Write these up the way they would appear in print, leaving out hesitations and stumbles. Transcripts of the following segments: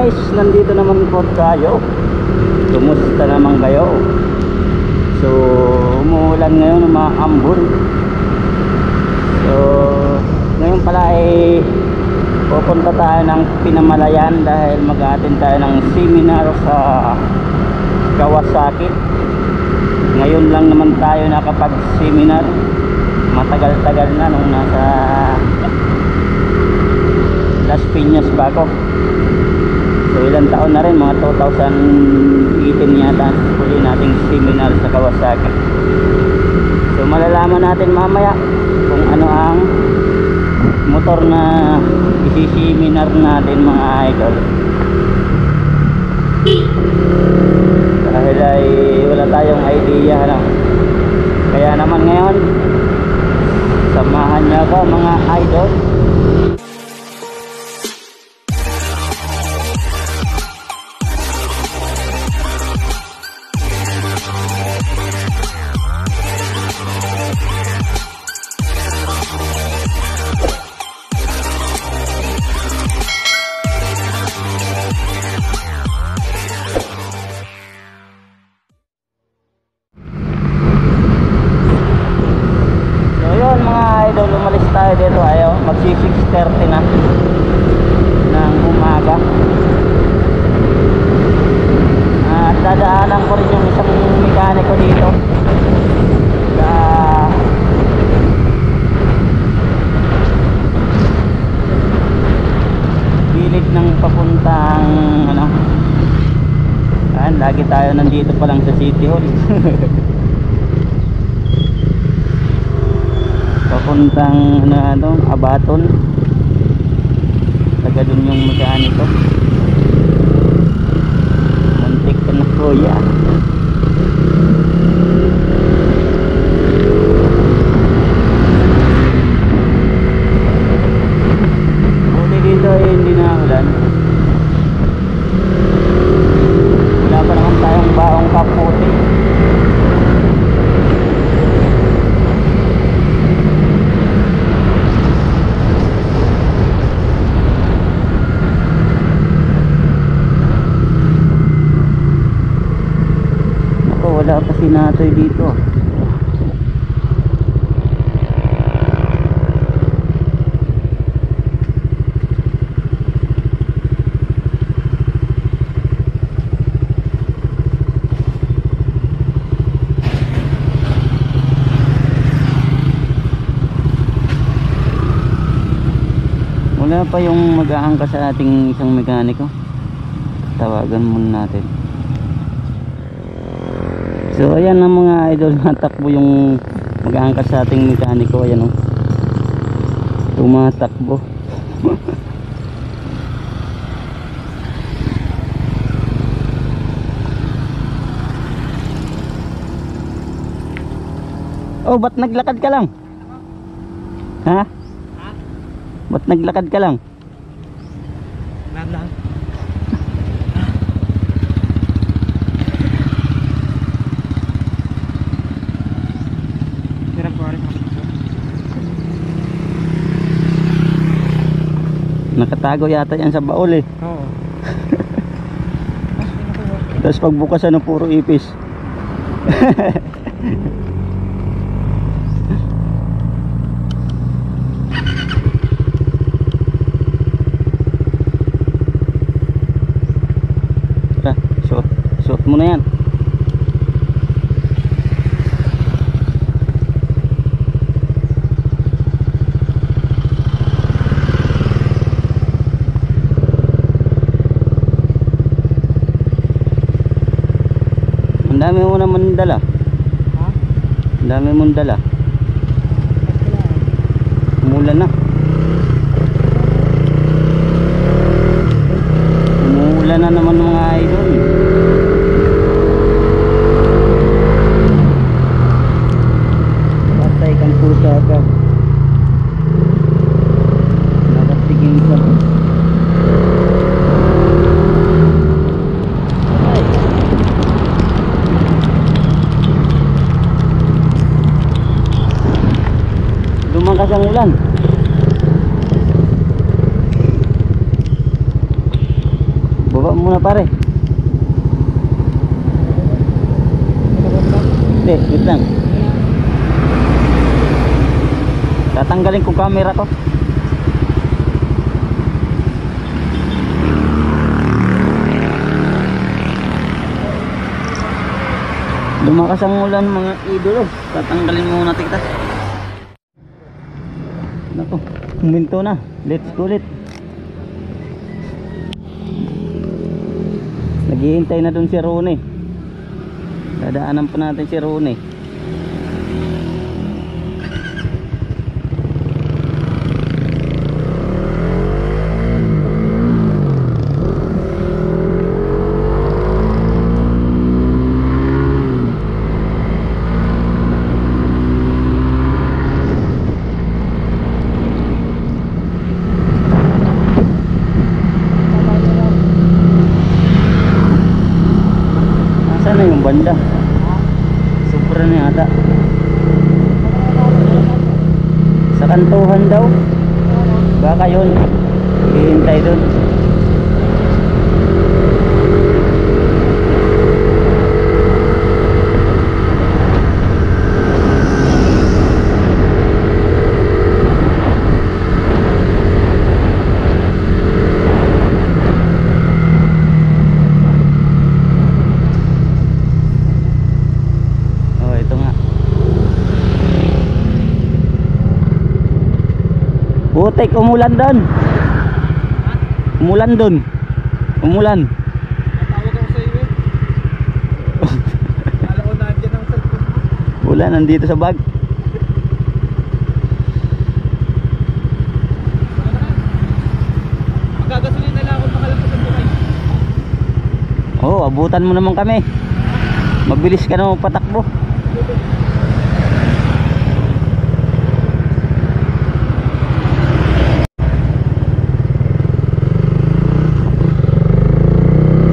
guys, nandito naman po tayo. Kumusta naman kayo? So, umuulan ngayon, umaambon. So, ngayon pala ay pupunta tayo ng Pinamalayan dahil mag-a-attend tayo ng seminar sa Kawasaki. Ngayon lang naman tayo nakapag-seminar. Matagal-tagal na nung nasa Las Piñas pa ako. So ilang taon na rin, mga 2018 yata huli nating seminar sa Kawasaki. So malalaman natin mamaya kung ano ang motor na isi-seminar natin, mga idol. Dahil ay wala tayong idea, ano. Kaya naman ngayon, samahan niyo ako, mga idol. Umalis tayo dito, ayaw magsi 6:30 na ng umaga. At dadaanan ko rin yung isang mekaniko dito sa gilid ng papuntang ano. Lagi tayo nandito pa lang sa City Hall. Papuntang Abaton. Taga dun yung mekaniko. Muntik ka na, kuya. Buti dito hindi na ulan. Wala pa naman tayong baong kaputi. Wala pa si Natoy dito. Wala pa yung mag-aangkas sa ating isang mekaniko. Tawagan muna natin. So ayan ang mga idol, natakbo yung mag-aangkat sa ating mekaniko. Ayan o, tumatakbo. Oh, ba't naglakad ka lang? Ha? Ba't naglakad ka lang? Lang. Nakatago yata yan sa baul eh. Oo. Tapos pagbukas ano, puro ipis. Tara, suot mo na yan. Ang dami mo naman dala. Ha? Ang dami mong dala. Umulan na. Umulan na naman, mga idol. Patay kang pusa ka. Nakatiging ka. Lumakas ang ulan. muna pare. Hindi, wait lang. Tatanggalin ko camera ko. Lumakas ang ulan mga idolo. Tatanggalin muna natin kita. Nako, huminto na. Let's go ulit. Naghihintay na dun si Rone. Dadaanan pa natin si Rone. Nasaan na yung banda? Sobra na yata. Sa kantuhan daw. Baka yun. Hihintay dun. Putik, umulan doon. Umulan doon. Umulan. Tawag ako sa iyo. Kala ko nandiyan ang cellphone. Ulan, nandito sa bag. Magagasolin na lang ako makalapit sa buhay. Oo, abutan mo naman kami. Mabilis ka na patakbo.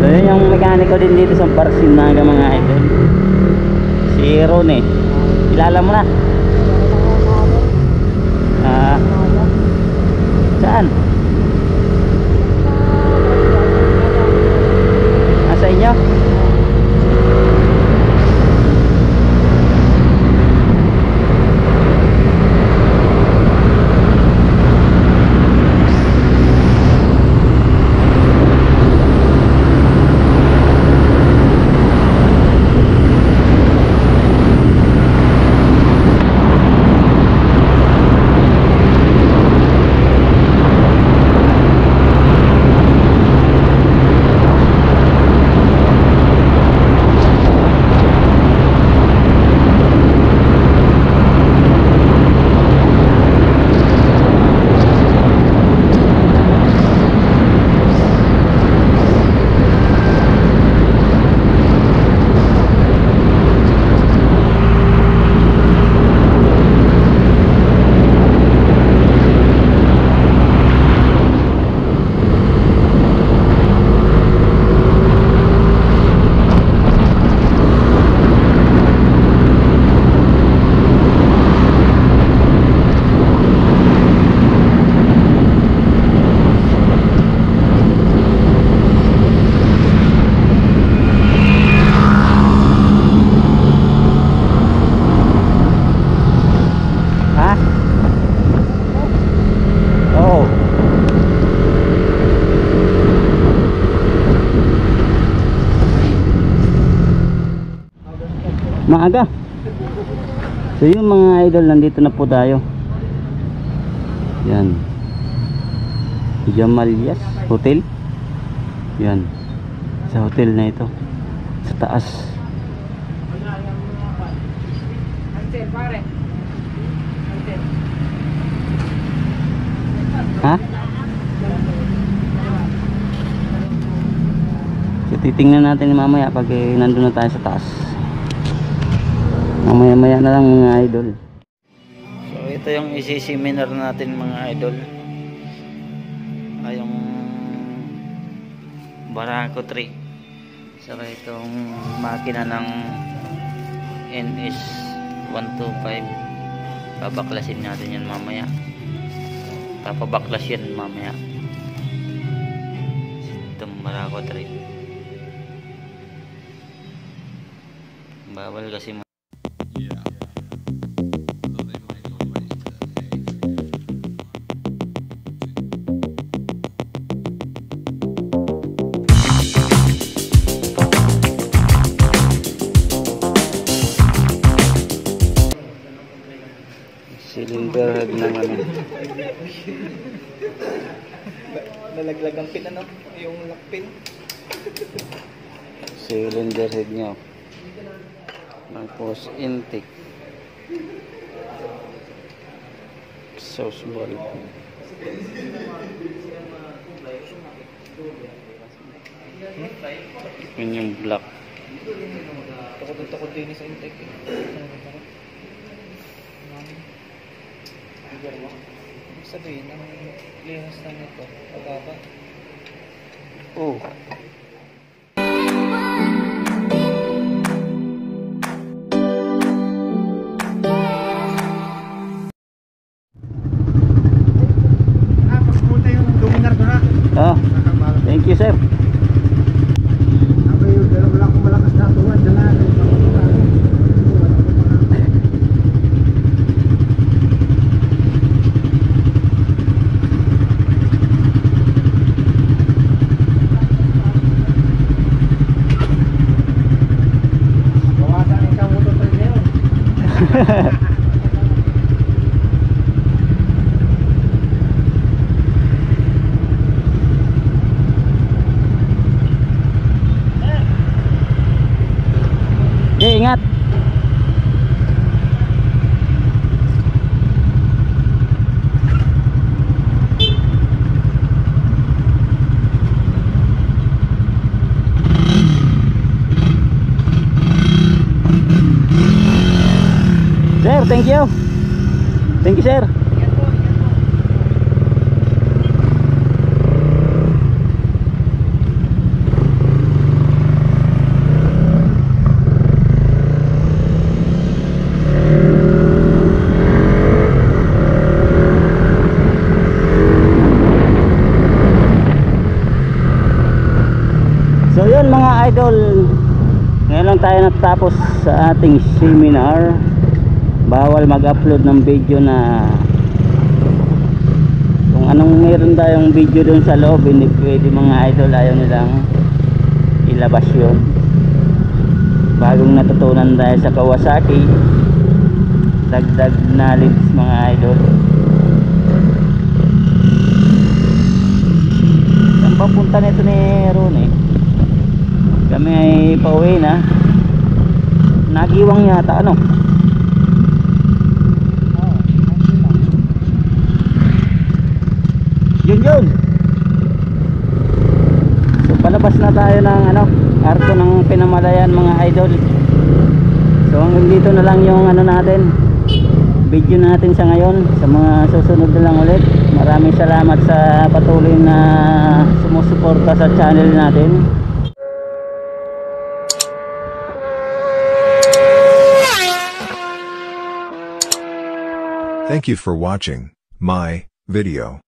So yun yung mekaniko din dito sa Parsinaga mga idol. Si Ron eh. Kilala mo na? Saan? Sa inyo? Maaga. So yung mga idol, nandito na po tayo. Yan, Jamalias Hotel. Yan, sa hotel na ito, sa taas. Ha? So titingnan natin mamaya pag nandun na tayo sa taas. Mamaya-maya na lang mga idol. So ito yung isi-seminar natin mga idol. Ay yung Barako 3. Saka itong makina ng NS 125. Babaklasin natin yan mamaya. Papabaklas yan mamaya. dito, Marakot rin. Bawal kasi cylinder head ng ano. Nalaglag ang pin ano? Yung lock pin. Cylinder head niya. Tapos intake. Exhaust valve. Yun yung block. Takot din sa intake. Ibig sabihin, ang clearance na nito, mababa. Oh. Pagpunta yung dominar ko na. Ah, thank you, sir. Wala akong malakas na tuwan. Diyan na. Ingat. Sir, thank you. Thank you, sir. So yun mga idol, ngayon lang tayo natapos sa ating seminar. Bawal mag-upload ng video na kung anong meron tayong video dun sa loob, hindi pwede mga idol, ayaw nilang ilabas yun. Bagong natutunan tayo sa Kawasaki, dagdag knowledge mga idol. Saan papunta nito ni Ron eh? Kami ay pauwi na. Nagiwang yata ano. Yun. So palabas na tayo ng ano, Arco ng Pinamalayan mga idol. So hanggang dito na lang yung ano natin, video natin sa ngayon. Sa mga susunod na lang ulit. Maraming salamat sa patuloy na sumusuporta sa channel natin. Thank you for watching my video.